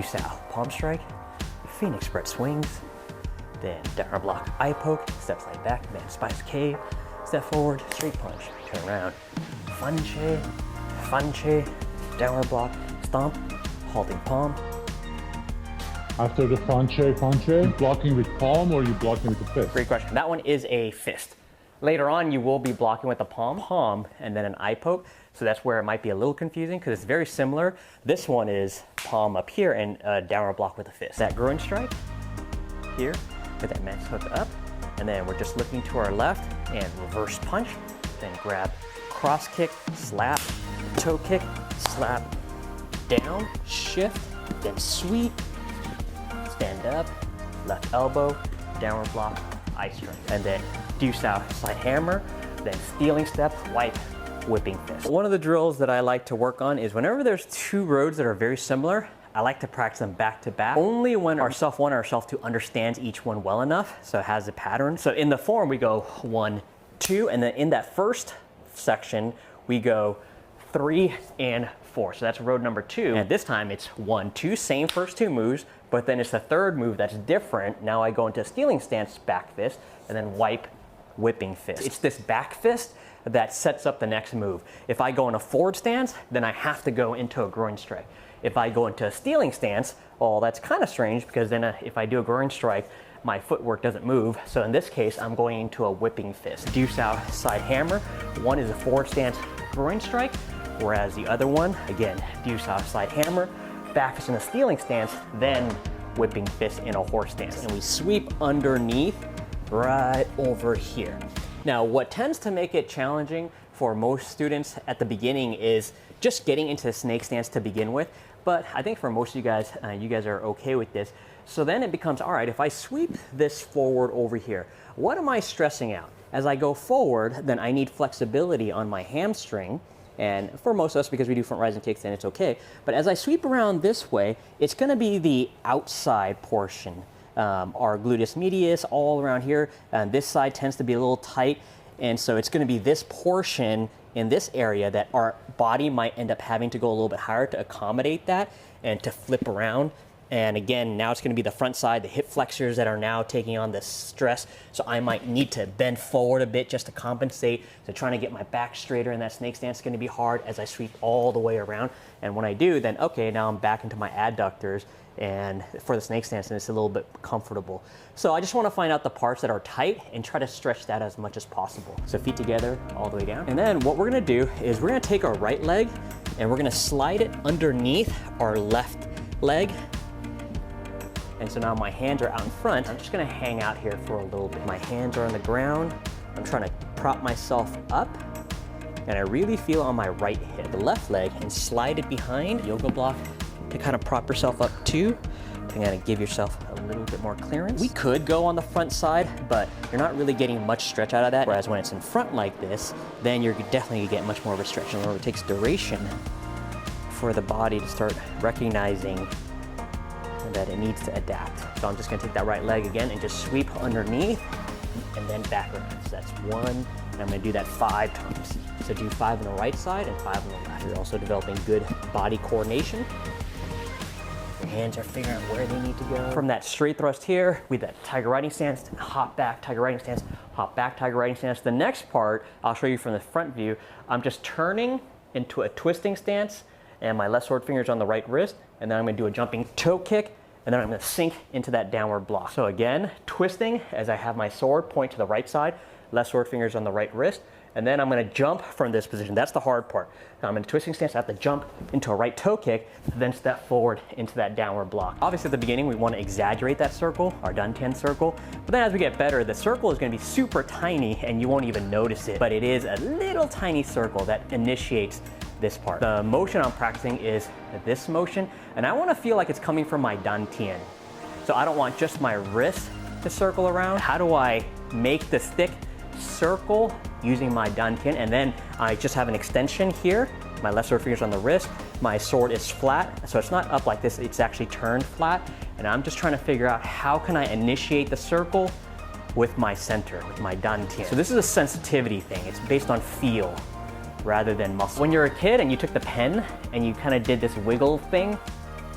Sao, palm strike, Phoenix spread swings, then downward block, eye poke, step slide back, then spice cave, step forward, straight punch, turn around, fanche, downward block, stomp, halting palm. After the fanche, blocking with palm or you blocking with the fist? Great question. That one is a fist. Later on, you will be blocking with the palm, and then an eye poke. So that's where it might be a little confusing because it's very similar. This one is palm up here and downward block with a fist. That groin strike here with that mantis hook up. And then we're just looking to our left and reverse punch. Then grab cross kick, slap, toe kick, slap, down, shift, then sweep, stand up, left elbow, downward block, eye strike. And then Sao slide hammer, then stealing step, wipe, whipping fist. One of the drills that I like to work on is whenever there's two roads that are very similar, I like to practice them back to back. Only when our self one or our self two understands each one well enough, so it has a pattern. So in the form, we go 1, 2, and then in that first section, we go 3 and 4. So that's road number 2. And this time it's 1, 2, same first two moves, but then it's the third move that's different. Now I go into a stealing stance back fist, and then wipe, whipping fist. It's this back fist that sets up the next move. If I go in a forward stance, then I have to go into a groin strike. If I go into a stealing stance, well, that's kind of strange because then if I do a groin strike, my footwork doesn't move. So in this case, I'm going into a whipping fist. Sao side hammer. One is a forward stance groin strike, whereas the other one, again, Sao side hammer, back fist in a stealing stance, then whipping fist in a horse stance. And we sweep underneath right over here. Now, what tends to make it challenging for most students at the beginning is just getting into the snake stance to begin with. But I think for most of you guys are okay with this. So then it becomes, all right, if I sweep this forward over here, what am I stressing out? As I go forward, then I need flexibility on my hamstring. And for most of us, because we do front rising kicks, then it's okay. But as I sweep around this way, it's gonna be the outside portion. Our gluteus medius all around here. This side tends to be a little tight. And so it's gonna be this portion in this area that our body might end up having to go a little bit higher to accommodate that and to flip around. And again, now it's gonna be the front side, the hip flexors that are now taking on the stress. So I might need to bend forward a bit just to compensate. So trying to get my back straighter in that snake stance is gonna be hard as I sweep all the way around. And when I do, then okay, now I'm back into my adductors and for the snake stance, and it's a little bit comfortable. So I just wanna find out the parts that are tight and try to stretch that as much as possible. So feet together all the way down. And then what we're gonna do is we're gonna take our right leg and we're gonna slide it underneath our left leg. And so now my hands are out in front. I'm just gonna hang out here for a little bit. My hands are on the ground. I'm trying to prop myself up. And I really feel on my right hip, the left leg, and slide it behind. Yoga block to kind of prop yourself up too. To kind of give yourself a little bit more clearance. We could go on the front side, but you're not really getting much stretch out of that. Whereas when it's in front like this, then you're definitely gonna get much more of a stretch. And it takes duration for the body to start recognizing that it needs to adapt. So I'm just gonna take that right leg again and just sweep underneath and then back around. So that's 1, and I'm gonna do that 5 times. So do 5 on the right side and 5 on the left. You're also developing good body coordination. Your hands are figuring out where they need to go. From that straight thrust here, with that tiger riding stance, hop back, tiger riding stance, hop back, tiger riding stance. The next part, I'll show you from the front view, I'm just turning into a twisting stance and my left sword finger's on the right wrist, and then I'm gonna do a jumping toe kick, and then I'm gonna sink into that downward block. So again, twisting as I have my sword point to the right side, left sword finger's on the right wrist, and then I'm gonna jump from this position. That's the hard part. Now I'm in a twisting stance, I have to jump into a right toe kick, then step forward into that downward block. Obviously at the beginning, we wanna exaggerate that circle, our dantian circle, but then as we get better, the circle is gonna be super tiny and you won't even notice it, but it is a little tiny circle that initiates this part. The motion I'm practicing is this motion, and I wanna feel like it's coming from my dantian. So I don't want just my wrist to circle around. How do I make this thick circle using my dantian? And then I just have an extension here. My left sword finger's on the wrist. My sword is flat, so it's not up like this, it's actually turned flat. And I'm just trying to figure out how can I initiate the circle with my center, with my dantian. So this is a sensitivity thing. It's based on feel rather than muscle. When you're a kid and you took the pen and you kind of did this wiggle thing,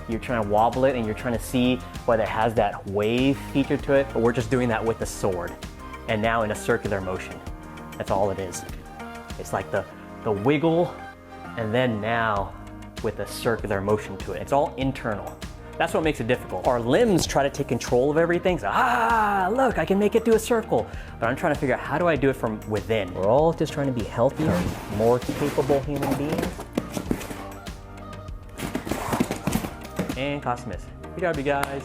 You're trying to wobble it and you're trying to see whether it has that wave feature to it, but we're just doing that with the sword. And now in a circular motion. That's all it is. It's like the wiggle, and then now with a circular motion to it. It's all internal. That's what makes it difficult. Our limbs try to take control of everything. So, look, I can make it do a circle. But I'm trying to figure out, how do I do it from within? We're all just trying to be healthier, more capable human beings. And Cosmos. Good job, you guys.